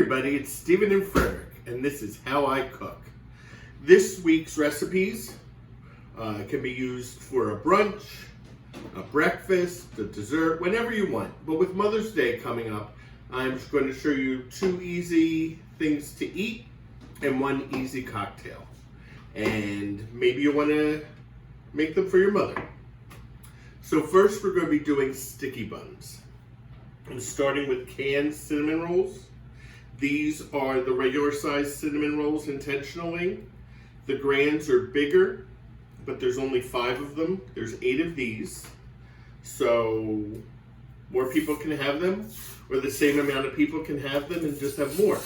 everybody, it's Stephen and Frederick, and this is How I Cook. This week's recipes can be used for a brunch, a breakfast, a dessert, whenever you want. But with Mother's Day coming up, I'm just going to show you 2 easy things to eat and 1 easy cocktail. And maybe you want to make them for your mother. So first we're going to be doing sticky buns. I'm starting with canned cinnamon rolls. These are the regular size cinnamon rolls intentionally. The grands are bigger, but there's only 5 of them. There's 8 of these. So more people can have them, or the same amount of people can have them and just have more.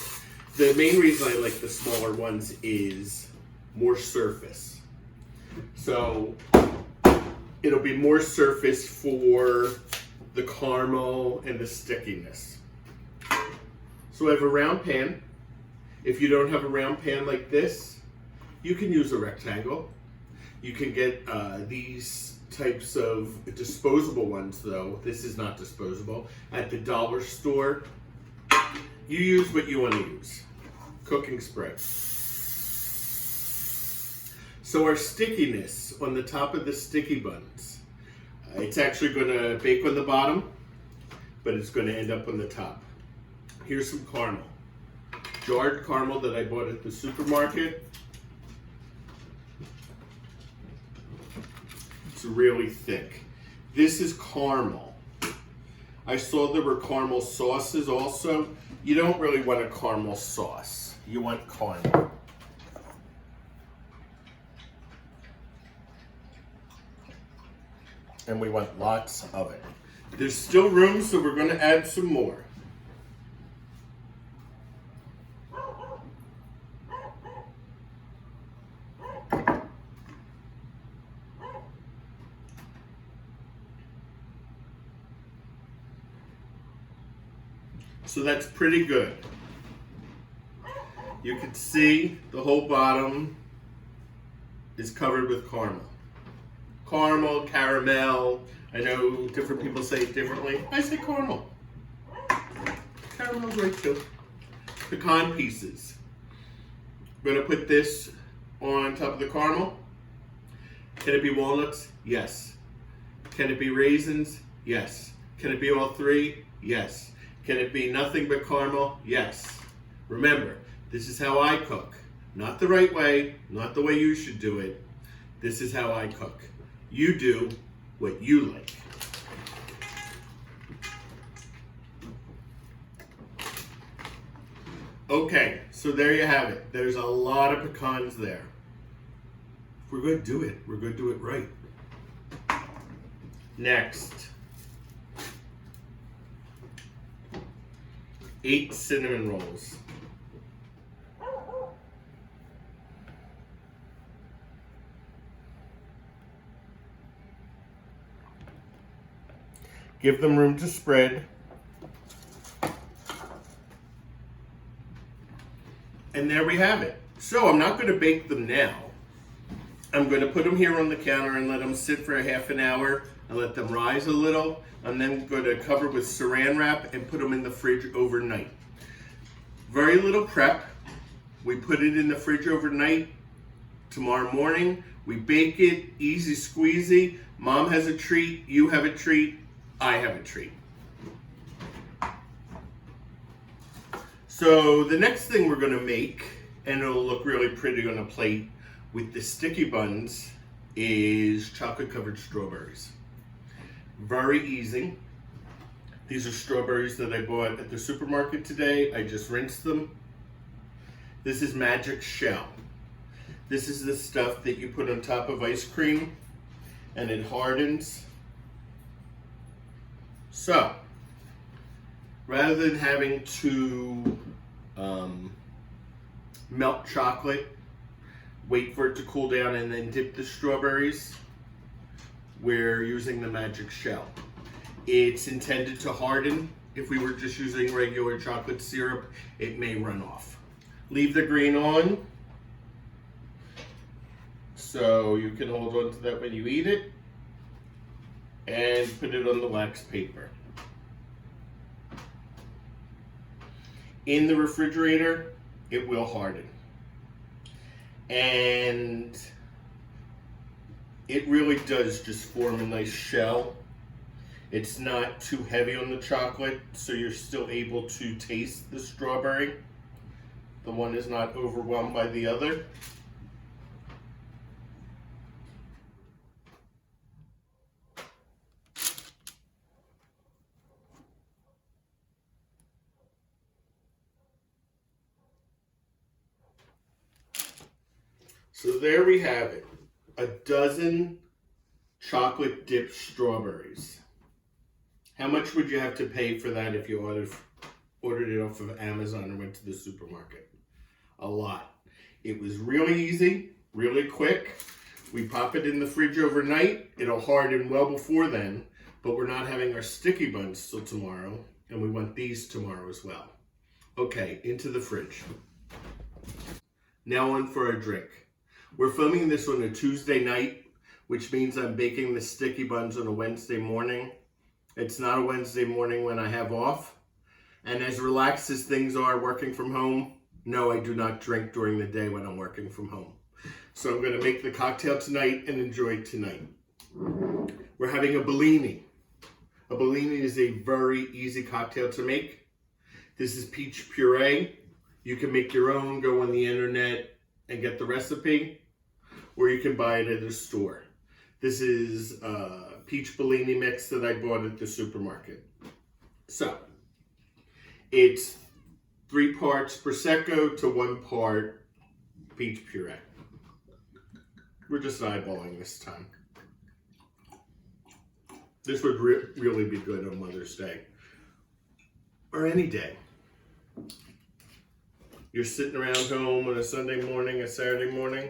The main reason I like the smaller ones is more surface. So it'll be more surface for the caramel and the stickiness. So I have a round pan. If you don't have a round pan like this, you can use a rectangle. You can get these types of disposable ones though. This is not disposable. At the dollar store, you use what you want to use. Cooking spray. So our stickiness on the top of the sticky buns, it's actually going to bake on the bottom, but it's going to end up on the top. Here's some caramel. Jarred caramel that I bought at the supermarket. It's really thick. This is caramel. I saw there were caramel sauces also. You don't really want a caramel sauce. You want caramel. And we want lots of it. There's still room, so we're going to add some more. So that's pretty good. You can see the whole bottom is covered with caramel. Caramel, caramel. I know different people say it differently. I say caramel. Caramel's right too. Pecan pieces. I'm going to put this on top of the caramel. Can it be walnuts? Yes. Can it be raisins? Yes. Can it be all 3? Yes. Can it be nothing but caramel? Yes. Remember, this is how I cook. Not the right way, not the way you should do it. This is how I cook. You do what you like. Okay, so there you have it. There's a lot of pecans there. If we're going to do it, we're going to do it right. Next, 8 cinnamon rolls. Give them room to spread. And there we have it. So I'm not going to bake them now. I'm going to put them here on the counter and let them sit for a half an hour and let them rise a little. I'm then going to cover with saran wrap and put them in the fridge overnight. Very little prep. We put it in the fridge overnight. Tomorrow morning, we bake it, easy squeezy. Mom has a treat, you have a treat, I have a treat. So the next thing we're going to make, and it'll look really pretty on a plate with the sticky buns, is chocolate covered strawberries. Very easy. These are strawberries that I bought at the supermarket today. I just rinsed them. This is magic shell. This is the stuff that you put on top of ice cream and it hardens. So, rather than having to melt chocolate, wait for it to cool down and then dip the strawberries, we're using the magic shell. It's intended to harden. If we were just using regular chocolate syrup, it may run off. Leave the green on, so you can hold on to that when you eat it, and put it on the wax paper. in the refrigerator, it will harden. And it really does just form a nice shell. It's not too heavy on the chocolate, so you're still able to taste the strawberry. The one is not overwhelmed by the other. So there we have it, a dozen chocolate dipped strawberries. How much would you have to pay for that if you ordered it off of Amazon or went to the supermarket? A lot. It was really easy, really quick. We pop it in the fridge overnight. It'll harden well before then, but we're not having our sticky buns till tomorrow, and we want these tomorrow as well. Okay, into the fridge. Now on for our drink. We're filming this on a Tuesday night, which means I'm baking the sticky buns on a Wednesday morning. It's not a Wednesday morning when I have off. And as relaxed as things are working from home, no, I do not drink during the day when I'm working from home. So I'm going to make the cocktail tonight and enjoy it tonight. We're having a Bellini. A Bellini is a very easy cocktail to make. This is peach puree. You can make your own, go on the internet and get the recipe, or you can buy it at a store. This is a peach Bellini mix that I bought at the supermarket. So, it's 3 parts Prosecco to 1 part peach puree. We're just eyeballing this time. This would really be good on Mother's Day, or any day. You're sitting around home on a Sunday morning, a Saturday morning.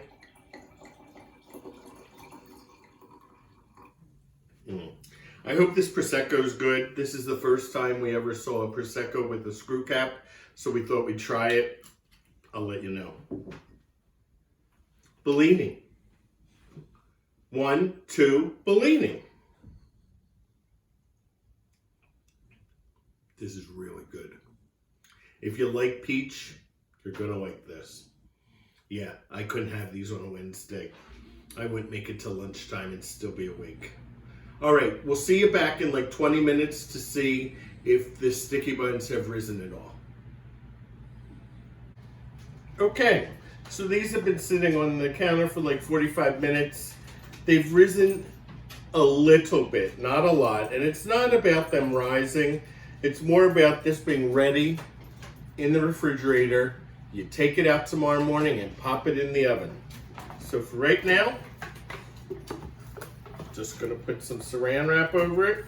I hope this Prosecco is good. This is the first time we ever saw a Prosecco with a screw cap, so we thought we'd try it. I'll let you know. Bellini. 1, 2, Bellini. This is really good. If you like peach, you're gonna like this. Yeah, I couldn't have these on a Wednesday. I wouldn't make it till lunchtime and still be awake. All right, we'll see you back in like 20 minutes to see if the sticky buns have risen at all. Okay, so these have been sitting on the counter for like 45 minutes. They've risen a little bit, not a lot, and it's not about them rising. It's more about this being ready in the refrigerator. You take it out tomorrow morning and pop it in the oven. So for right now, just gonna put some saran wrap over it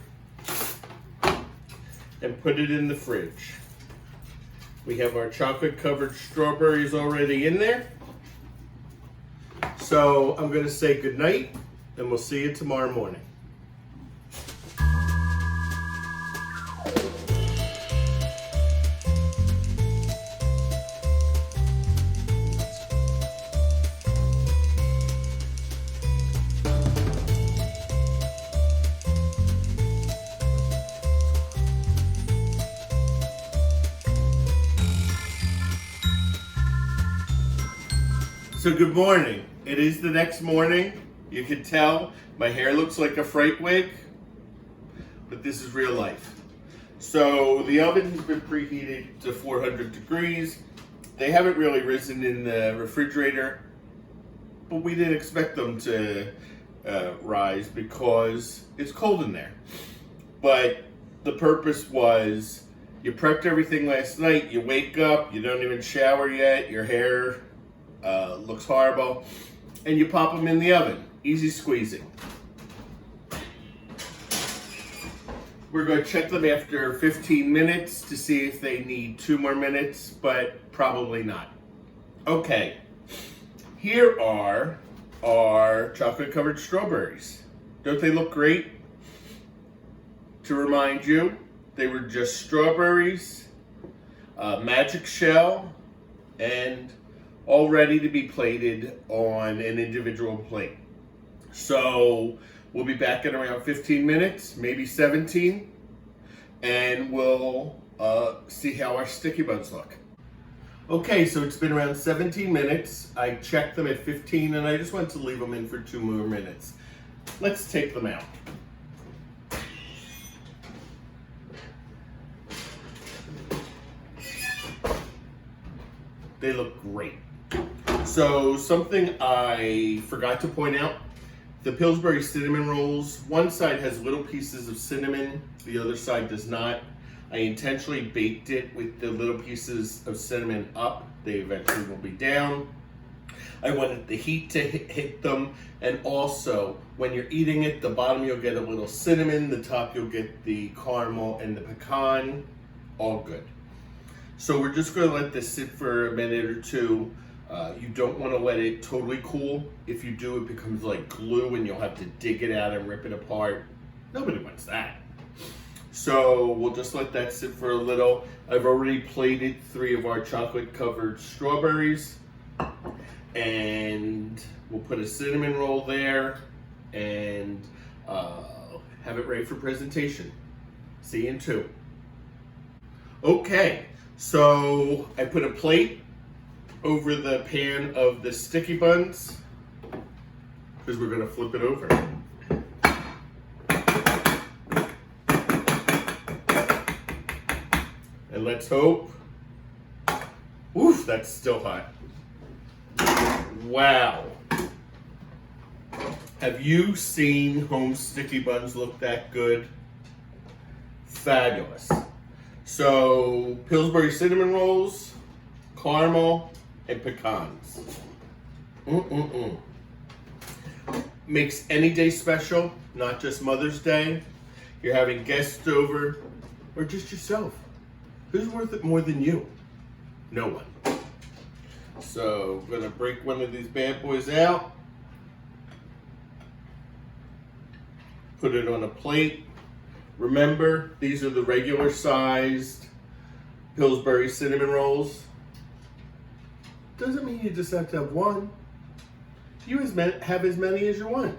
and put it in the fridge. We have our chocolate covered strawberries already in there. So I'm gonna say good night and we'll see you tomorrow morning. So good morning. It is the next morning. You can tell my hair looks like a fright wig, but this is real life. So the oven has been preheated to 400 degrees. They haven't really risen in the refrigerator, but we didn't expect them to rise because it's cold in there. But the purpose was you prepped everything last night, you wake up, you don't even shower yet, your hair looks horrible, and you pop them in the oven. Easy squeezing. We're going to check them after 15 minutes to see if they need 2 more minutes, but probably not. Okay, here are our chocolate covered strawberries. Don't they look great? To remind you, they were just strawberries, magic shell, and all ready to be plated on an individual plate. So we'll be back in around 15 minutes, maybe 17, and we'll see how our sticky buns look. Okay, so it's been around 17 minutes. I checked them at 15 and I just want to leave them in for 2 more minutes. Let's take them out. They look great. So something I forgot to point out, the Pillsbury cinnamon rolls, one side has little pieces of cinnamon, the other side does not. I intentionally baked it with the little pieces of cinnamon up. They eventually will be down. I wanted the heat to hit them, and also when you're eating it, the bottom you'll get a little cinnamon, the top you'll get the caramel and the pecan, all good. So we're just gonna let this sit for a minute or two. You don't wanna let it totally cool. If you do, it becomes like glue and you'll have to dig it out and rip it apart. Nobody wants that. So we'll just let that sit for a little. I've already plated 3 of our chocolate covered strawberries, and we'll put a cinnamon roll there and have it ready for presentation. See you in 2. Okay, so I put a plate over the pan of the sticky buns because we're gonna flip it over. And let's hope, oof, that's still hot. Wow. Have you seen home sticky buns look that good? Fabulous. So, Pillsbury cinnamon rolls, caramel, and pecans. Makes any day special, not just Mother's Day. You're having guests over, or just yourself. Who's worth it more than you? No one. So, I'm gonna break one of these bad boys out. Put it on a plate. Remember, these are the regular sized Pillsbury cinnamon rolls. Doesn't mean you just have to have one. You have as many as you want.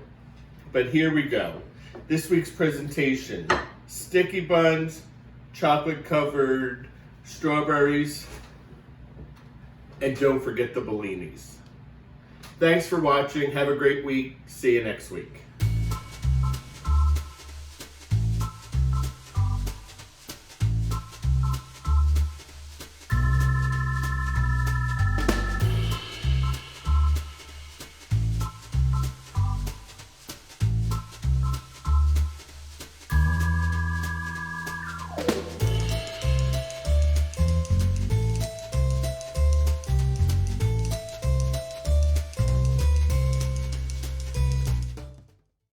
But here we go. This week's presentation, sticky buns, chocolate covered strawberries, and don't forget the Bellinis. Thanks for watching. Have a great week. See you next week.